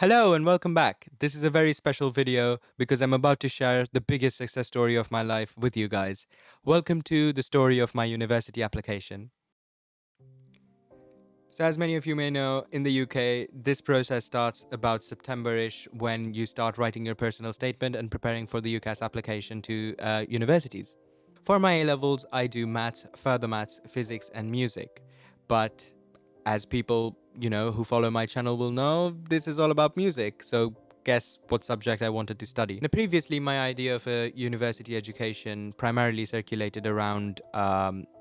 Hello and welcome back. This is a very special video because I'm about to share the biggest success story of my life with you guys. Welcome to the story of my university application. So, as many of you may know, in the UK, this process starts about September-ish when you start writing your personal statement and preparing for the UCAS application to universities. For my A levels, I do maths, further maths, physics, and music. But as people, who follow my channel will know, this is all about music. So guess what subject I wanted to study. Now, previously, my idea of a university education primarily circulated around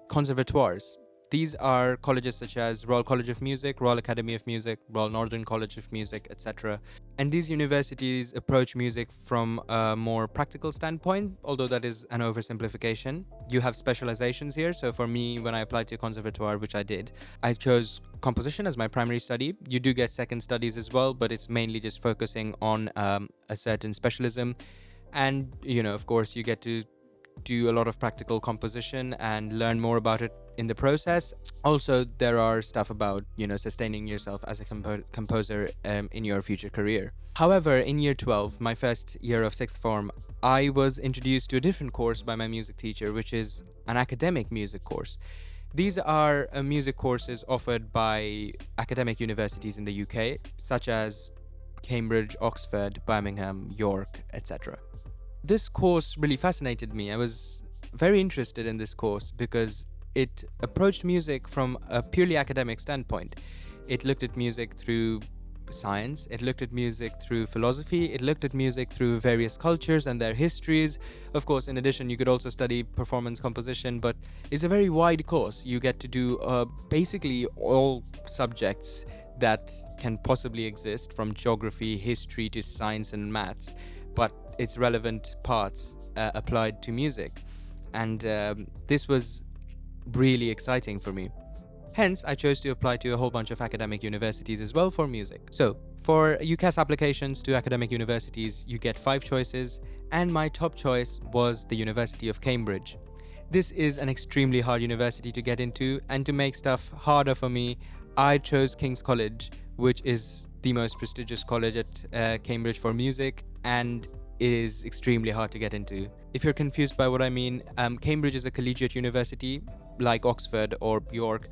conservatoires. These are colleges such as Royal College of Music, Royal Academy of Music, Royal Northern College of Music, etc. And these universities approach music from a more practical standpoint, although that is an oversimplification. You have specializations here. So for me, when I applied to a conservatoire, which I did, I chose composition as my primary study. You do get second studies as well, but it's mainly just focusing on a certain specialism. And, of course, you get to do a lot of practical composition and learn more about it in the process. Also, there are stuff about, sustaining yourself as a composer in your future career. However, in year 12, my first year of sixth form, I was introduced to a different course by my music teacher, which is an academic music course. These are music courses offered by academic universities in the UK, such as Cambridge, Oxford, Birmingham, York, etc. This course really fascinated me. I was very interested in this course because it approached music from a purely academic standpoint. It looked at music through science, it looked at music through philosophy, it looked at music through various cultures and their histories. Of course, in addition, you could also study performance composition, but it's a very wide course. You get to do basically all subjects that can possibly exist, from geography, history to science and maths, but its relevant parts applied to music. And this was really exciting for me. Hence, I chose to apply to a whole bunch of academic universities as well for music. So, for UCAS applications to academic universities, you get 5 choices, and my top choice was the University of Cambridge. This is an extremely hard university to get into, and to make stuff harder for me, I chose King's College, which is the most prestigious college at Cambridge for music, and it is extremely hard to get into. If you're confused by what I mean, Cambridge is a collegiate university like Oxford or York,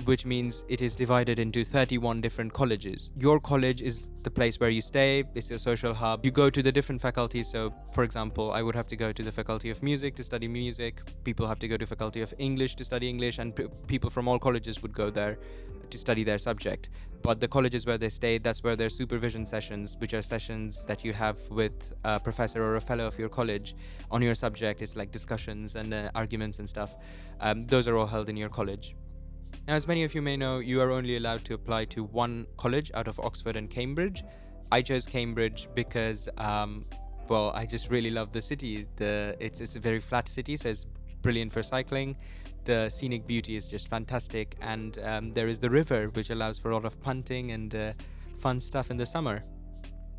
which means it is divided into 31 different colleges. Your college is the place where you stay, it's your social hub. You go to the different faculties. So, for example, I would have to go to the Faculty of Music to study music. People have to go to Faculty of English to study English, and people from all colleges would go there to study their subject. But the colleges where they stay, that's where their supervision sessions, which are sessions that you have with a professor or a fellow of your college on your subject. It's like discussions and arguments and stuff. Those are all held in your college. Now, as many of you may know, you are only allowed to apply to one college out of Oxford and Cambridge. I chose Cambridge because, well, I just really love the city. It's a very flat city, so it's brilliant for cycling. The scenic beauty is just fantastic, and there is the river, which allows for a lot of punting and fun stuff in the summer.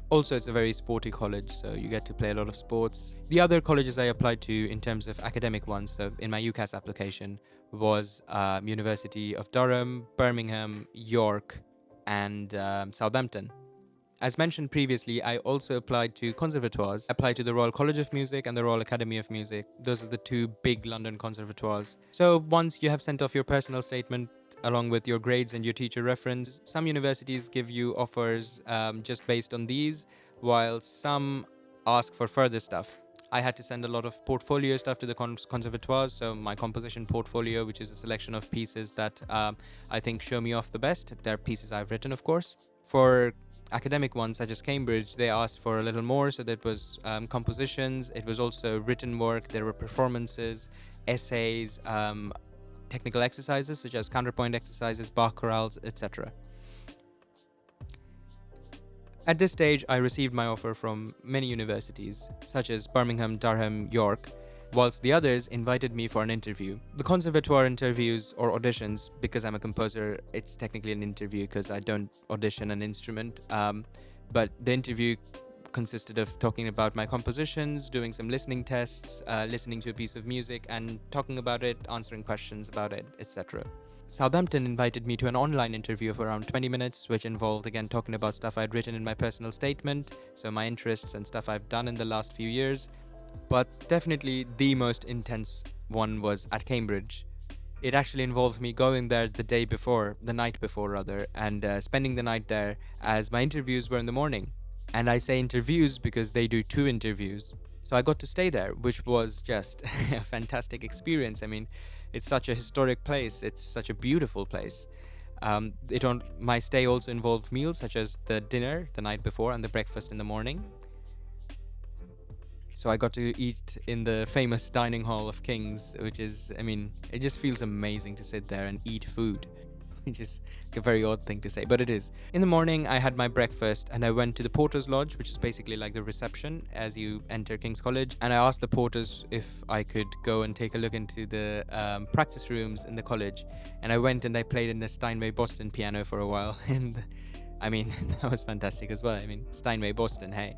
Also, it's a very sporty college, so you get to play a lot of sports. The other colleges I applied to in terms of academic ones, so in my UCAS application, was University of Durham, Birmingham, York, and Southampton. As mentioned previously, I also applied to conservatoires. I applied to the Royal College of Music and the Royal Academy of Music. Those are the 2 big London conservatoires. So once you have sent off your personal statement along with your grades and your teacher reference, some universities give you offers just based on these, while some ask for further stuff. I had to send a lot of portfolio stuff to the conservatoires, so my composition portfolio, which is a selection of pieces that I think show me off the best. They're pieces I've written, of course. For academic ones such as Cambridge, they asked for a little more, so that was compositions, it was also written work, there were performances, essays, technical exercises such as counterpoint exercises, Bach chorales, etc. At this stage, I received my offer from many universities, such as Birmingham, Durham, York, whilst the others invited me for an interview. The conservatoire interviews or auditions, because I'm a composer, it's technically an interview because I don't audition an instrument, but the interview consisted of talking about my compositions, doing some listening tests, listening to a piece of music and talking about it, answering questions about it, etc. Southampton invited me to an online interview of around 20 minutes, which involved again talking about stuff I'd written in my personal statement, so my interests and stuff I've done in the last few years. But definitely the most intense one was at Cambridge. It actually involved me going there the night before rather, and spending the night there as my interviews were in the morning. And I say interviews because they do 2 interviews. So I got to stay there, which was just a fantastic experience. I mean, it's such a historic place, it's such a beautiful place. My stay also involved meals such as the dinner the night before and the breakfast in the morning. So I got to eat in the famous dining hall of Kings, which is, I mean, it just feels amazing to sit there and eat food, which is a very odd thing to say, but it is. In the morning, I had my breakfast and I went to the Porter's Lodge, which is basically like the reception as you enter King's College. And I asked the porters if I could go and take a look into the practice rooms in the college. And I went and I played in the Steinway Boston piano for a while. And I mean, that was fantastic as well. I mean, Steinway Boston, hey,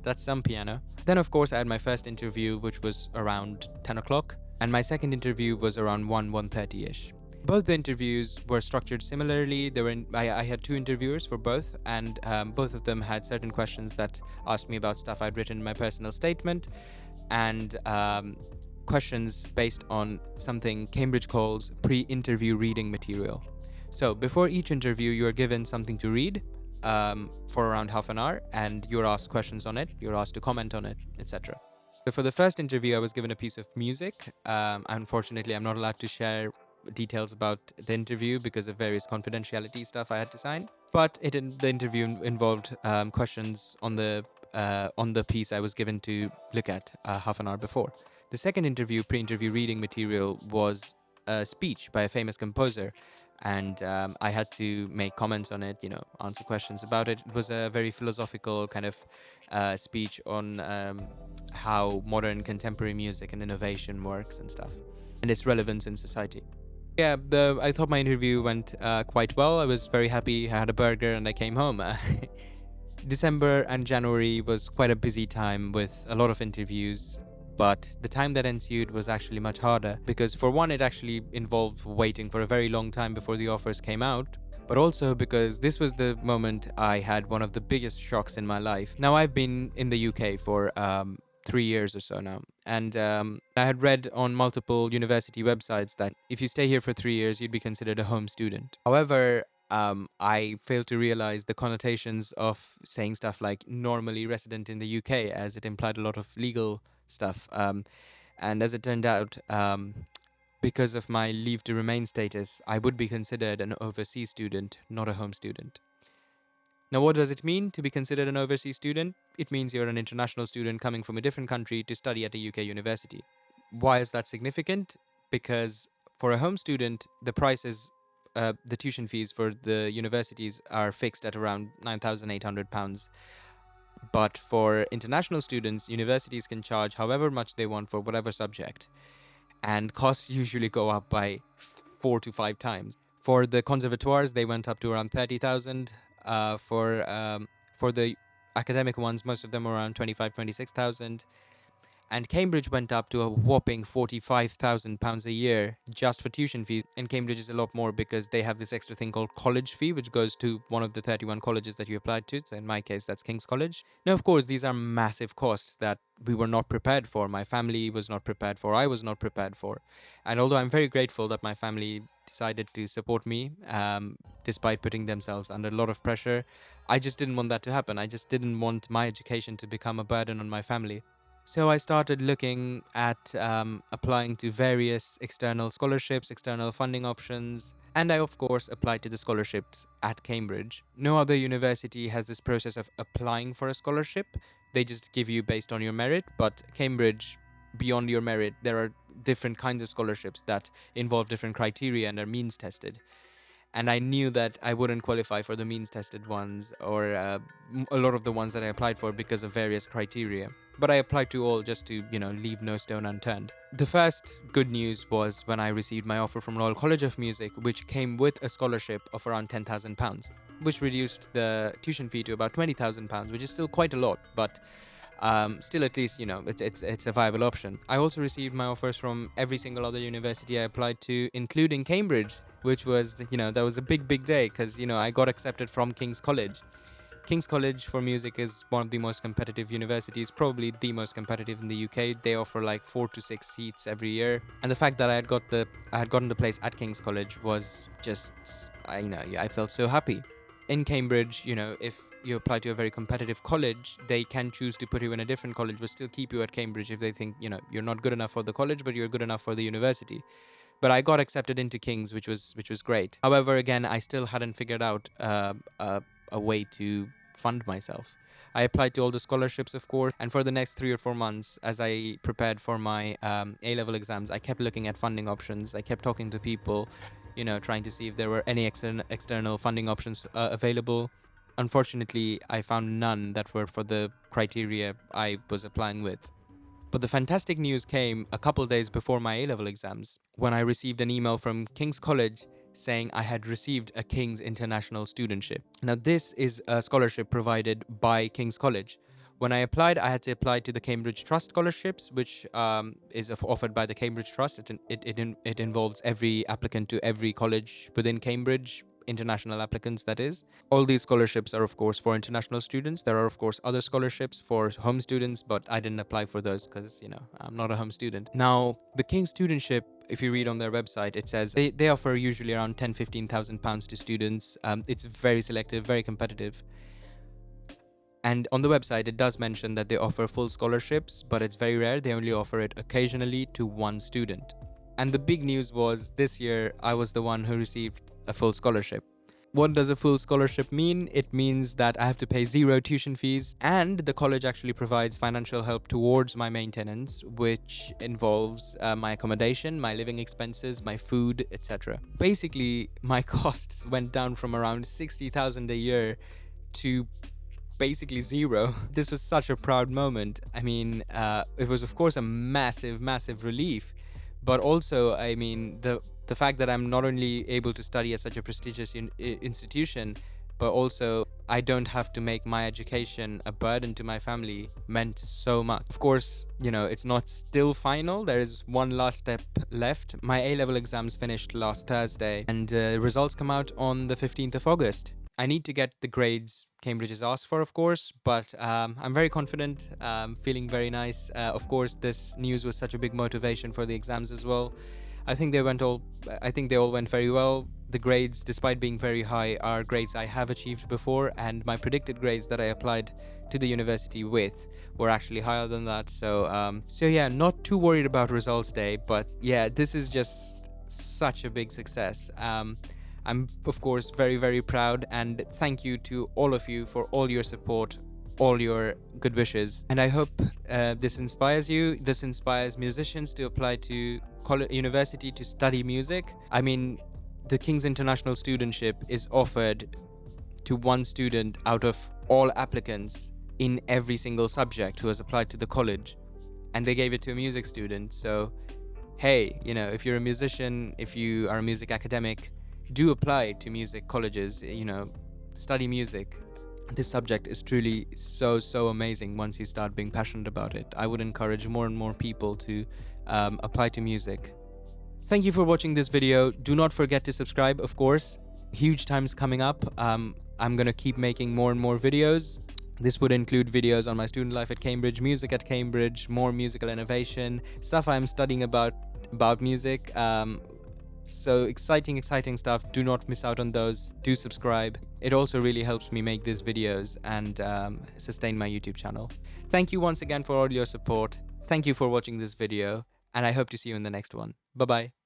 that's some piano. Then, of course, I had my first interview, which was around 10 o'clock, and my second interview was around 1:30ish. Both the interviews were structured similarly. I had 2 interviewers for both, and both of them had certain questions that asked me about stuff I'd written in my personal statement, and questions based on something Cambridge calls pre-interview reading material. So before each interview, you are given something to read for around half an hour, and you're asked questions on it, you're asked to comment on it, etc. So for the first interview, I was given a piece of music. Unfortunately, I'm not allowed to share details about the interview because of various confidentiality stuff I had to sign. But the interview involved questions on the piece I was given to look at half an hour before. The second interview, pre-interview reading material, was a speech by a famous composer, and I had to make comments on it, answer questions about it. It was a very philosophical kind of speech on how modern contemporary music and innovation works and stuff, and its relevance in society. Yeah, I thought my interview went quite well. I was very happy. I had a burger and I came home. December and January was quite a busy time with a lot of interviews, but the time that ensued was actually much harder because, for one, it actually involved waiting for a very long time before the offers came out, but also because this was the moment I had one of the biggest shocks in my life. Now, I've been in the UK for 3 years or so now, and I had read on multiple university websites that if you stay here for 3 years, you'd be considered a home student. However, I failed to realize the connotations of saying stuff like normally resident in the UK, as it implied a lot of legal stuff. And as it turned out, because of my leave to remain status, I would be considered an overseas student, not a home student. Now, what does it mean to be considered an overseas student? It means you're an international student coming from a different country to study at a UK university. Why is that significant? Because for a home student, the tuition fees for the universities are fixed at around £9,800. But for international students, universities can charge however much they want for whatever subject, and costs usually go up by 4 to 5 times. For the conservatoires, they went up to around 30,000. For the academic ones, most of them were around 25, 26,000. And Cambridge went up to a whopping £45,000 a year just for tuition fees. And Cambridge is a lot more because they have this extra thing called college fee, which goes to one of the 31 colleges that you applied to. So in my case, that's King's College. Now, of course, these are massive costs that we were not prepared for. My family was not prepared for. I was not prepared for. And although I'm very grateful that my family decided to support me, despite putting themselves under a lot of pressure, I just didn't want that to happen. I just didn't want my education to become a burden on my family. So I started looking at applying to various external scholarships, external funding options, and I, of course, applied to the scholarships at Cambridge. No other university has this process of applying for a scholarship. They just give you based on your merit, but Cambridge, beyond your merit, there are different kinds of scholarships that involve different criteria and are means tested. And I knew that I wouldn't qualify for the means tested ones or a lot of the ones that I applied for because of various criteria. But I applied to all just to, leave no stone unturned. The first good news was when I received my offer from Royal College of Music, which came with a scholarship of around £10,000, which reduced the tuition fee to about £20,000, which is still quite a lot, but Still, at least, it's a viable option. I also received my offers from every single other university I applied to, including Cambridge, which was, that was a big day, because I got accepted from King's College. King's College for music is one of the most competitive universities, probably the most competitive in the UK. They offer like 4 to 6 seats every year, and the fact that I had gotten the place at King's College was just, I felt so happy. In Cambridge, if you apply to a very competitive college, they can choose to put you in a different college but still keep you at Cambridge if they think, you're not good enough for the college, but you're good enough for the university. But I got accepted into King's, which was great. However, again, I still hadn't figured out a way to fund myself. I applied to all the scholarships, of course, and for the next 3 or 4 months, as I prepared for my A-level exams, I kept looking at funding options. I kept talking to people, trying to see if there were any external funding options available. Unfortunately, I found none that were for the criteria I was applying with. But the fantastic news came a couple days before my A-level exams, when I received an email from King's College saying I had received a King's International Studentship. Now, this is a scholarship provided by King's College. When I applied, I had to apply to the Cambridge Trust scholarships, which is offered by the Cambridge Trust. It involves every applicant to every college within Cambridge, international applicants, that is. All these scholarships are, of course, for international students. There are, of course, other scholarships for home students, but I didn't apply for those because, I'm not a home student. Now, the King's Studentship, if you read on their website, it says they offer usually around 10,000 to 15,000 to students. It's very selective, very competitive. And on the website, it does mention that they offer full scholarships, but it's very rare. They only offer it occasionally to one student. And the big news was this year, I was the one who received a full scholarship. What does a full scholarship mean? It means that I have to pay 0 tuition fees, and the college actually provides financial help towards my maintenance, which involves my accommodation, my living expenses, my food, etc. Basically, my costs went down from around 60,000 a year to basically 0. This was such a proud moment. I mean, it was, of course, a massive relief, but also, I mean, the fact that I'm not only able to study at such a prestigious institution, but also I don't have to make my education a burden to my family meant so much. Of course, it's not still final. There is one last step left. My A-level exams finished last Thursday, and results come out on the 15th of August. I need to get the grades Cambridge has asked for, of course, but I'm very confident, feeling very nice. Of course, this news was such a big motivation for the exams as well. I think they all went very well. The grades, despite being very high, are grades I have achieved before, and my predicted grades that I applied to the university with were actually higher than that. So yeah, not too worried about results day, but yeah, this is just such a big success. I'm, of course, very proud, and thank you to all of you for all your support, all your good wishes. And I hope this inspires you. This inspires musicians to apply to university to study music. I mean, the King's International Studentship is offered to one student out of all applicants in every single subject who has applied to the college, and they gave it to a music student. So hey, if you're a musician, if you are a music academic, do apply to music colleges, study music. This subject is truly so amazing once you start being passionate about it. I would encourage more and more people to apply to music. Thank you for watching this video. Do not forget to subscribe, of course. Huge times coming up. I'm gonna keep making more and more videos. This would include videos on my student life at Cambridge, music at Cambridge, more musical innovation, stuff I'm studying about music. So exciting stuff. Do not miss out on those. Do subscribe. It also really helps me make these videos and sustain my YouTube channel. Thank you once again for all your support. Thank you for watching this video, and I hope to see you in the next one. Bye bye.